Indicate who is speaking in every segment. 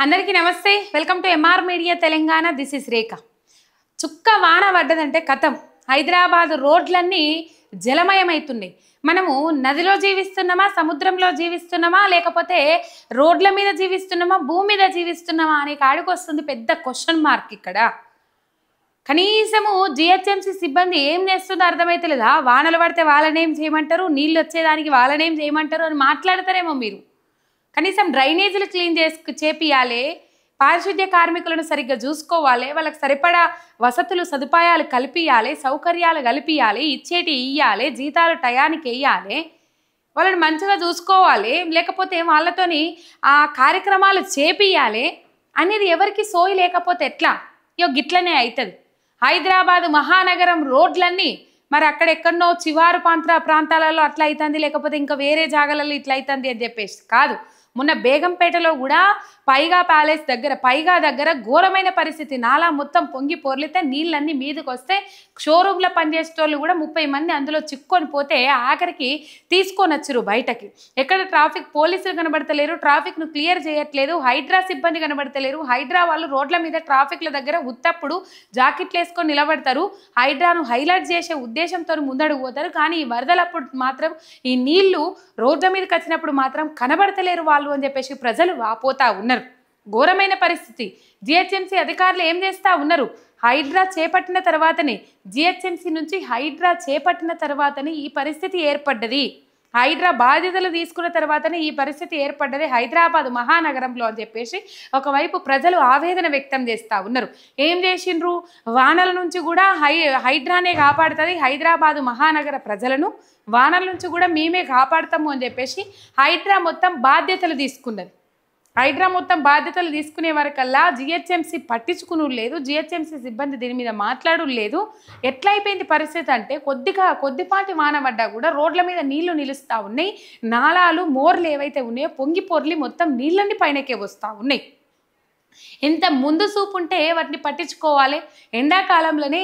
Speaker 1: అందరికీ నమస్తే welcome to M R media Telangana this is Rekha చుక్క వాన పడ్డదంటే కథం హైదరాబాద్ రోడ్లన్నీ జలమయమవుతున్నాయి మనము నదిలో జీవిస్తున్నామా సముద్రంలో జీవిస్తున్నామా లేకపోతే రోడ్ల మీద జీవిస్తున్నామా భూమి మీద జీవిస్తున్నామా అనే కాడికి వస్తుంది పెద్ద క్వశ్చన్ మార్క్ ఇక్కడ కనీసము జిహెచ్ఎంసీ సిబ్బంది ఏం చేస్తుందో అర్థమైతలేదా వానలు పడితే వాళ్ళనేం చేయమంటారు నీళ్ళు వచ్చేదానికి వాళ్ళనేం చేయమంటారు అని మాట్లాడతారేమో మీరు కనీసం డ్రైనేజీలు క్లీన్ చేపియాలి పారిశుద్ధ్య కార్మికులను సరిగ్గా చూసుకోవాలి వాళ్ళకి సరిపడా వసతులు సదుపాయాలు కల్పియాలి సౌకర్యాలు కల్పియాలి ఇచ్చేటి ఇయ్యాలి జీతాలు టయానికి వేయాలి వాళ్ళని మంచిగా చూసుకోవాలి లేకపోతే వాళ్ళతోని ఆ కార్యక్రమాలు చేపియాలి అనేది ఎవరికి సోయి లేకపోతే ఎట్లా ఇయో గిట్లనే అవుతుంది హైదరాబాద్ మహానగరం రోడ్లన్నీ మరి అక్కడెక్కడనో చివారు ప్రాంతాలలో అట్లా అవుతుంది లేకపోతే ఇంకా వేరే జాగాలలో ఇట్లా అవుతుంది అని చెప్పేసి కాదు మొన్న బేగంపేటలో కూడా పైగా ప్యాలెస్ దగ్గర ఘోరమైన పరిస్థితి నాలా మొత్తం పొంగి పొర్లితే నీళ్ళన్నీ మీదకి వస్తే షోరూంలో పనిచేసేటోళ్ళు కూడా 30 మంది అందులో చిక్కొని పోతే ఆఖరికి తీసుకొని వచ్చారు బయటకి ఎక్కడ ట్రాఫిక్ పోలీసులు కనబడతలేరు ట్రాఫిక్ను క్లియర్ చేయట్లేదు హైడ్రా సిబ్బంది కనబడతలేరు హైడ్రా వాళ్ళు రోడ్ల మీద ట్రాఫిక్ల దగ్గర ఉత్తప్పుడు జాకెట్లు వేసుకొని నిలబడతారు హైడ్రాను హైలైట్ చేసే ఉద్దేశంతో ముందడుగు పోతారు కానీ ఈ వరదలప్పుడు మాత్రం ఈ నీళ్లు రోడ్ల మీదకి వచ్చినప్పుడు మాత్రం కనబడతలేరు వాళ్ళు అని చెప్పేసి ప్రజలు వాపోతా ఉన్నారు ఘోరమైన పరిస్థితి జిహెచ్ఎంసీ అధికారులు ఏం చేస్తా ఉన్నారు హైడ్రా చేపట్టిన తర్వాతనే జిహెచ్ఎంసీ నుంచి హైడ్రా చేపట్టిన తర్వాతనే ఈ పరిస్థితి ఏర్పడ్డది హైడ్రా బాధ్యతలు తీసుకున్న తర్వాతనే ఈ పరిస్థితి ఏర్పడ్డది హైదరాబాద్ మహానగరంలో అని చెప్పేసి ఒకవైపు ప్రజలు ఆవేదన వ్యక్తం చేస్తూ ఉన్నారు ఏం చేసిండ్రు వానల నుంచి కూడా హైడ్రానే కాపాడుతుంది హైదరాబాద్ మహానగర ప్రజలను వానల నుంచి కూడా మేమే కాపాడుతాము అని చెప్పేసి హైడ్రా మొత్తం బాధ్యతలు తీసుకున్నది హైడ్రా మొత్తం బాధ్యతలు తీసుకునే వరకల్లా జిహెచ్ఎంసీ పట్టించుకును లేదు జిహెచ్ఎంసీ సిబ్బంది దీని మీద మాట్లాడు లేదు ఎట్లయిపోయింది పరిస్థితి అంటే కొద్దిపాటి వాన పడ్డా కూడా రోడ్ల మీద నీళ్లు నిలుస్తూ ఉన్నాయి నాలాలు మోర్లు ఏవైతే ఉన్నాయో పొంగి పొర్లి మొత్తం నీళ్ళని పైనకే వస్తూ ఉన్నాయి ఎంత ముందు చూపు ఉంటే వాటిని పట్టించుకోవాలి ఎండాకాలంలోనే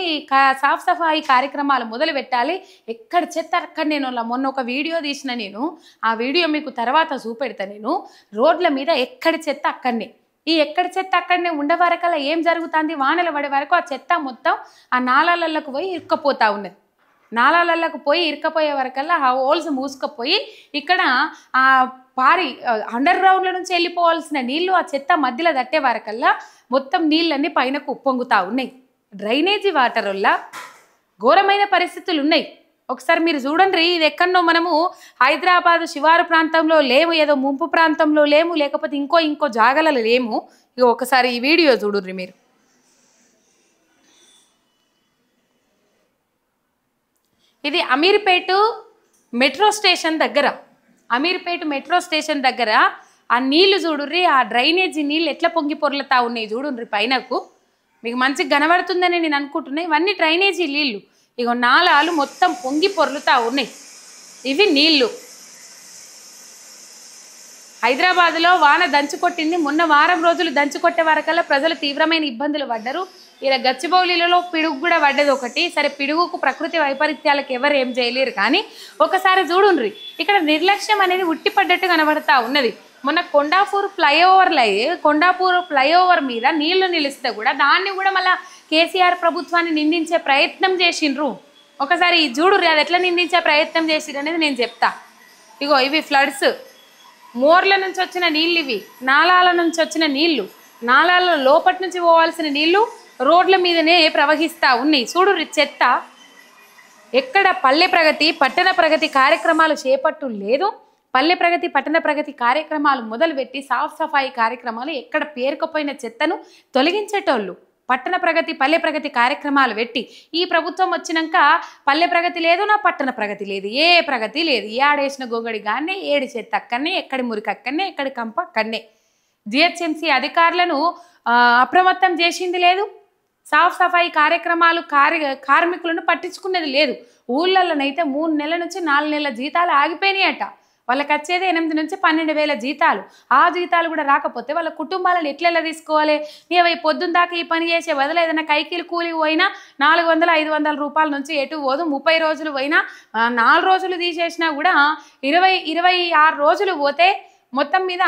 Speaker 1: సాఫ్ సఫాయి కార్యక్రమాలు మొదలు పెట్టాలి ఎక్కడ చెత్త అక్కడ నేను మొన్న ఒక వీడియో తీసిన నేను ఆ వీడియో మీకు తర్వాత చూపెడతా నేను రోడ్ల మీద ఎక్కడి చెత్త అక్కడనే ఈ ఎక్కడి చెత్త అక్కడనే ఉండే వరకల్లా ఏం జరుగుతుంది వానలు పడే వరకు ఆ చెత్త మొత్తం ఆ నాలాలకు పోయి ఇరుక్కపోతూ ఉన్నది నాలాలకు పోయి ఇరుక్కపోయే వరకల్లా ఆ హోల్స్ మూసుకుపోయి ఇక్కడ ఆ అండర్ గ్రౌండ్ల నుంచి వెళ్ళిపోవాల్సిన నీళ్లు ఆ చెత్త మధ్యలో తట్టే వరకల్లా మొత్తం నీళ్ళన్నీ పైనకు ఉప్పొంగుతూ ఉన్నాయి డ్రైనేజీ వాటర్ వల్ల ఘోరమైన పరిస్థితులు ఉన్నాయి ఒకసారి మీరు చూడండి ఇది ఎక్కడో మనము హైదరాబాద్ శివారు ప్రాంతంలో లేము ఏదో ముంపు ప్రాంతంలో లేము లేకపోతే ఇంకో జాగలలో లేము ఇక ఒకసారి ఈ వీడియో చూడండి మీరు ఇది అమీర్పేట మెట్రో స్టేషన్ దగ్గర ఆ నీళ్లు చూడుర్రి ఆ డ్రైనేజీ నీళ్ళు ఎట్లా పొంగి పొర్లుతా ఉన్నాయి చూడుర్రి పైనకు మీకు మంచిగా కనబడుతుందని నేను అనుకుంటున్నా ఇవన్నీ డ్రైనేజీ నీళ్ళు ఇగో నాలాలు మొత్తం పొంగి పొర్లుతా ఉన్నాయి ఇవి నీళ్లు హైదరాబాద్లో వాన దంచుకొట్టింది మొన్న వారం రోజులు దంచుకొట్టే వరకల్లా ప్రజలు తీవ్రమైన ఇబ్బందులు పడ్డారు ఇలా గచ్చిబౌలిలలో పిడుగు కూడా పడ్డది ఒకటి సరే పిడుగుకు ప్రకృతి వైపరీత్యాలకు ఎవరు ఏం చేయలేరు కానీ ఒకసారి చూడుండ్రి ఇక్కడ నిర్లక్ష్యం అనేది ఉట్టిపడ్డట్టు కనబడతా ఉన్నది మొన్న కొండాపూర్ ఫ్లైఓవర్ మీద నీళ్లు నిలిస్తే కూడా దాన్ని కూడా మళ్ళీ కేసీఆర్ ప్రభుత్వాన్ని నిందించే ప్రయత్నం చేసిండ్రు ఒకసారి చూడుర్రి అది ఎట్లా నిందించే ప్రయత్నం చేసిరు అనేది నేను చెప్తా ఇగో ఇవి ఫ్లడ్స్ మోర్ల నుంచి వచ్చిన నీళ్ళు ఇవి నాలాల నుంచి వచ్చిన నీళ్లు నాలాల లోపటి నుంచి పోవాల్సిన నీళ్లు రోడ్ల మీదనే ప్రవహిస్తూ ఉన్నాయి చూడు చెత్త ఎక్కడ పల్లె ప్రగతి పట్టణ ప్రగతి కార్యక్రమాలు చేపట్టు లేదు పల్లె ప్రగతి పట్టణ ప్రగతి కార్యక్రమాలు మొదలుపెట్టి సాఫ్ సఫాయి కార్యక్రమాలు ఎక్కడ పేరుకుపోయిన చెత్తను తొలగించేటోళ్ళు పట్టణ ప్రగతి పల్లె ప్రగతి కార్యక్రమాలు పెట్టి ఈ ప్రభుత్వం వచ్చినాక పల్లె ప్రగతి లేదు నా పట్టణ ప్రగతి లేదు ఏ ప్రగతి లేదు ఏడేసిన గొంగడి గానే ఏడు చెత్త అక్కడనే ఎక్కడి మురికి అక్కడనే ఎక్కడి కంప అక్కడనే జిహెచ్ఎంసీ అధికారులను అప్రమత్తం చేసింది లేదు సాఫ్ సఫాయి కార్యక్రమాలు కార్మికులను పట్టించుకునేది లేదు ఊళ్ళలోనైతే 3 నెలల నుంచి 4 నెలల జీతాలు ఆగిపోయినాయట వాళ్ళకి వచ్చేది 8 నుంచి 12,000 జీతాలు ఆ జీతాలు కూడా రాకపోతే వాళ్ళ కుటుంబాలను ఎట్లా తీసుకోవాలి నీవై పొద్దున్న దాకా ఈ పని చేసే బదులు ఏదైనా కైకిలు కూలికి పోయినా 400-500 రూపాయల నుంచి ఎటు పోదు 30 రోజులు పోయినా 4 రోజులు తీసేసినా కూడా 26 రోజులు పోతే మొత్తం మీద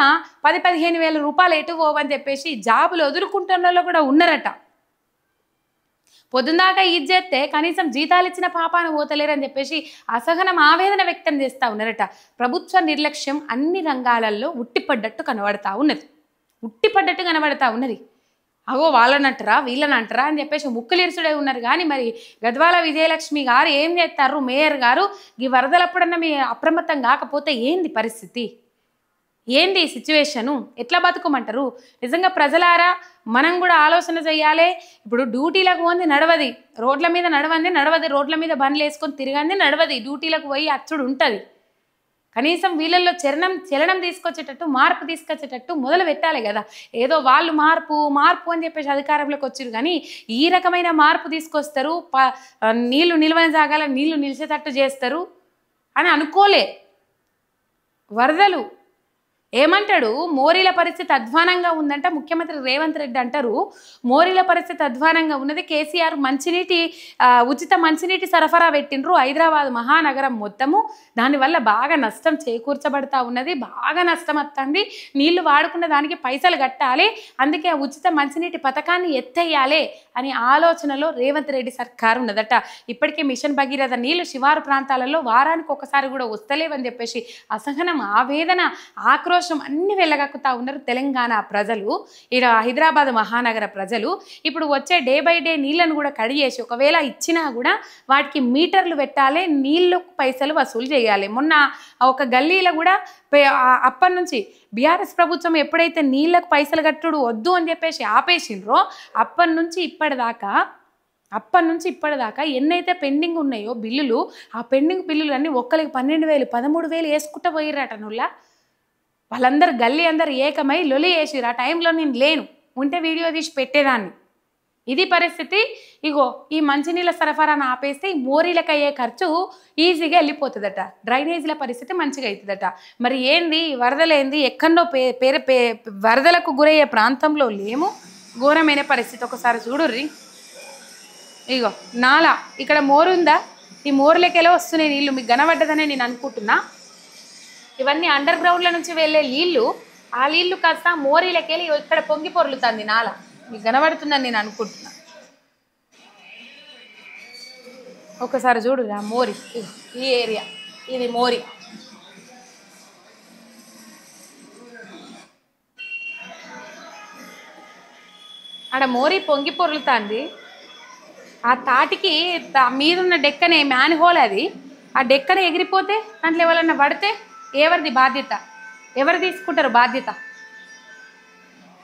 Speaker 1: 10-15 వేల రూపాయలు ఎటు పోవని చెప్పేసి జాబులు వదులుకుంటున్న వాళ్ళు కూడా ఉన్నారట. పొద్దున్నాక ఇది చేస్తే కనీసం జీతాలు ఇచ్చిన పాపాన పోతలేరని చెప్పేసి అసహనం ఆవేదన వ్యక్తం చేస్తూ ఉన్నారట. ప్రభుత్వ నిర్లక్ష్యం అన్ని రంగాలలో ఉట్టిపడ్డట్టు కనబడతా ఉన్నది. అగో వాళ్ళనంటారా వీళ్ళనంటారా అని చెప్పేసి ముక్కులిరుసుడే ఉన్నారు. కానీ మరి గద్వాల విజయలక్ష్మి గారు ఏం చేస్తారు, మేయర్ గారు ఈ వరదలప్పుడన్నా మీ అప్రమత్తం కాకపోతే ఏంది పరిస్థితి, ఏంది సిచ్యువేషను, ఎట్లా బతుకోమంటారు? నిజంగా ప్రజలారా మనం కూడా ఆలోచన చేయాలి. ఇప్పుడు డ్యూటీలకు పోంది నడవది, రోడ్ల మీద నడవది, రోడ్ల మీద బండ్లు వేసుకొని తిరగంది నడవది, డ్యూటీలకు పోయి అచ్చుడు ఉంటుంది. కనీసం వీళ్ళల్లో చలనం తీసుకొచ్చేటట్టు, మార్పు తీసుకొచ్చేటట్టు మొదలు పెట్టాలి కదా. ఏదో వాళ్ళు మార్పు అని చెప్పేసి అధికారంలోకి వచ్చారు, కానీ ఈ రకమైన మార్పు తీసుకొస్తారు, నీళ్లు నిల్వని జాగాల నీళ్లు నిలిచేటట్టు చేస్తారు అని అనుకోలే. వరదలు ఏమంటాడు, మోరీల పరిస్థితి అధ్వానంగా ఉందంట. ముఖ్యమంత్రి రేవంత్ రెడ్డి అంటారు మోరీల పరిస్థితి అధ్వానంగా ఉన్నది. కేసీఆర్ ఉచిత మంచినీటి సరఫరా పెట్టిండ్రు హైదరాబాద్ మహానగరం మొత్తము. దానివల్ల బాగా నష్టం చేకూర్చబడతా ఉన్నది, బాగా నష్టం వస్తుంది. నీళ్లు వాడుకున్న దానికి పైసలు కట్టాలి, అందుకే ఉచిత మంచినీటి పథకాన్ని ఎత్తేయాలి అని ఆలోచనలో రేవంత్ రెడ్డి సర్కారు ఉన్నదట. ఇప్పటికే మిషన్ భగీరథ నీళ్లు శివారు ప్రాంతాలలో వారానికి ఒకసారి కూడా వస్తలేవని చెప్పేసి అసహనం, ఆవేదన, ఆక్రోశం అన్ని వెళ్ళగక్కుతా ఉన్నారు తెలంగాణ ప్రజలు, ఇక్కడ హైదరాబాద్ మహానగర ప్రజలు. ఇప్పుడు వచ్చే డే బై డే నీళ్లను కూడా కడిగేసి ఒకవేళ ఇచ్చినా కూడా వాటికి మీటర్లు పెట్టాలి, నీళ్లు పైసలు వసూలు చేయాలి. మొన్న ఒక గల్లీలో కూడా అప్పటి నుంచి బీఆర్ఎస్ ప్రభుత్వం ఎప్పుడైతే నీళ్లకు పైసలు కట్టుడు వద్దు అని చెప్పేసి ఆపేసిండ్రో అప్పటి నుంచి ఇప్పటిదాకా ఎన్నైతే పెండింగ్ ఉన్నాయో బిల్లులు, ఆ పెండింగ్ బిల్లులు అన్నీ ఒక్కరికి 12,000 13,000 వేసుకుంటూ పోయిర్రట. నువ్వులా వాళ్ళందరూ గల్లీ అందరు ఏకమై లొలి వేసిరు. ఆ టైంలో నేను లేను, ఉంటే వీడియో తీసి పెట్టేదాన్ని. ఇది పరిస్థితి. ఇగో ఈ మంచినీళ్ళ సరఫరాను ఆపేస్తే ఈ మోరీలకు అయ్యే ఖర్చు ఈజీగా వెళ్ళిపోతుందట, డ్రైనేజీల పరిస్థితి మంచిగా అవుతుందట. మరి ఏంది వరదలేంది, ఎక్కడో వరదలకు గురయ్యే ప్రాంతంలో లేము, ఘోరమైన పరిస్థితి. ఒకసారి చూడుర్రి, ఇగో నాలా ఇక్కడ మోరుందా, ఈ మోర్లకెలా వస్తున్నాయి నీళ్ళు, మీకు కనబడ్డదనే నేను అనుకుంటున్నా. ఇవన్నీ అండర్ గ్రౌండ్ల నుంచి వెళ్ళే నీళ్లు, ఆ నీళ్లు కాస్త మోరీలకెళ్ళి ఇక్కడ పొంగి పొర్లుతుంది నాల, మీకు కనబడుతుందని నేను అనుకుంటున్నా. ఒకసారి చూడు రా మోరి, ఈ ఏరియా ఇది మోరి. ఆడ మోరి పొంగి పొర్లుతుంది. ఆ తాటికి మీదున్న డెక్కనే మ్యాన్ హోల్ అది, ఆ డెక్కన ఎగిరిపోతే దాంట్లో ఎవరన్నా పడితే ఎవరిది బాధ్యత, ఎవరు తీసుకుంటారు బాధ్యత?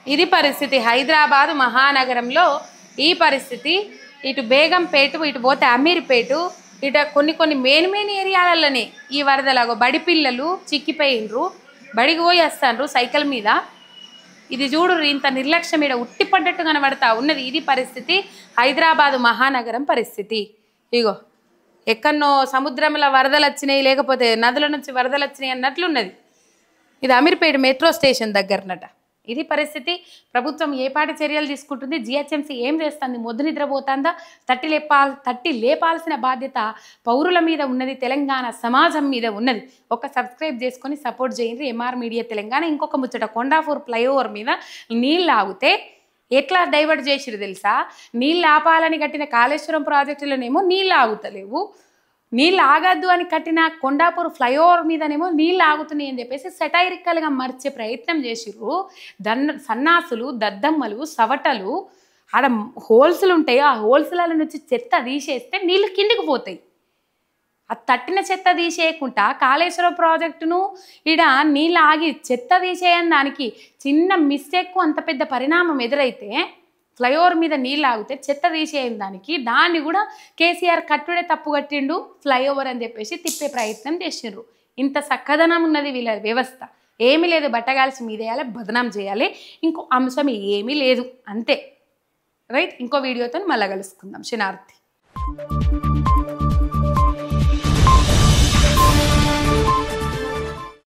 Speaker 1: ఇది పరిస్థితి హైదరాబాదు మహానగరంలో. ఈ పరిస్థితి ఇటు బేగంపేట, ఇటు పోతే అమీర్పేట, ఇటు కొన్ని మెయిన్ ఏరియాలలోనే ఈ వరదలాగో బడి పిల్లలు చిక్కిపోయిండ్రు, బడికి పోయి వస్తాండ్రు సైకిల్ మీద. ఇది చూడు, ఇంత నిర్లక్ష్యం ఇక్కడ ఉట్టిపడ్డట్టు కనబడతా ఉన్నది. ఇది పరిస్థితి హైదరాబాదు మహానగరం పరిస్థితి. ఇగో ఎక్కడనో సముద్రంలో వరదలు వచ్చినాయి, లేకపోతే నదుల నుంచి వరదలు వచ్చినాయి అన్నట్లున్నది. ఇది అమీర్పేట మెట్రో స్టేషన్ దగ్గరనట. ఇది పరిస్థితి. ప్రభుత్వం ఏ పాటి చర్యలు తీసుకుంటుంది, జిహెచ్ఎంసీ ఏం చేస్తుంది, మొద్దు నిద్రపోతుందా? తట్టి లేపాల్సిన బాధ్యత పౌరుల మీద ఉన్నది, తెలంగాణ సమాజం మీద ఉన్నది. సబ్స్క్రైబ్ చేసుకొని సపోర్ట్ చేయండి ఎంఆర్ మీడియా తెలంగాణ. ఇంకొక ముచ్చట, కొండాపూర్ ఫ్లైఓవర్ మీద నీళ్ళు ఆగితే ఎట్లా డైవర్ట్ చేసిరు తెలుసా? నీళ్ళు ఆపాలని కట్టిన కాళేశ్వరం ప్రాజెక్టులోనేమో నీళ్ళు ఆగుతలేవు, నీళ్ళు ఆగద్దు అని కట్టిన కొండాపూర్ ఫ్లైఓవర్ మీదనేమో నీళ్ళు ఆగుతున్నాయి అని చెప్పేసి సెటైరికల్గా మర్చే ప్రయత్నం చేసిర్రు. సన్నాసులు, దద్దమ్మలు, సవటలు. ఆడ హోల్స్లు ఉంటాయి, ఆ హోల్స్ల నుంచి చెత్త తీసేస్తే నీళ్ళు కిందికి పోతాయి. ఆ తట్టిన చెత్త తీసేయకుండా కాళేశ్వరం ప్రాజెక్టును ఈడ నీళ్ళు ఆగి చెత్త తీసేయని దానికి చిన్న మిస్టేక్ అంత పెద్ద పరిణామం ఎదురైతే, ఫ్లైఓవర్ మీద నీళ్ళు ఆగితే చెత్త తీసేయని దాన్ని కూడా కేసీఆర్ కట్టుడే తప్పు కట్టిండు ఫ్లైఓవర్ అని చెప్పేసి తిప్పే ప్రయత్నం చేసిండ్రు. ఇంత చక్కదనం ఉన్నది వీళ్ళ వ్యవస్థ. ఏమీ లేదు, బట్టగాల్సి మీదేయాలి, బదనాం చేయాలి, ఇంకో అంశం ఏమీ లేదు, అంతే. రైట్, ఇంకో వీడియోతో మళ్ళీ కలుసుకుందాం. శనార్థి.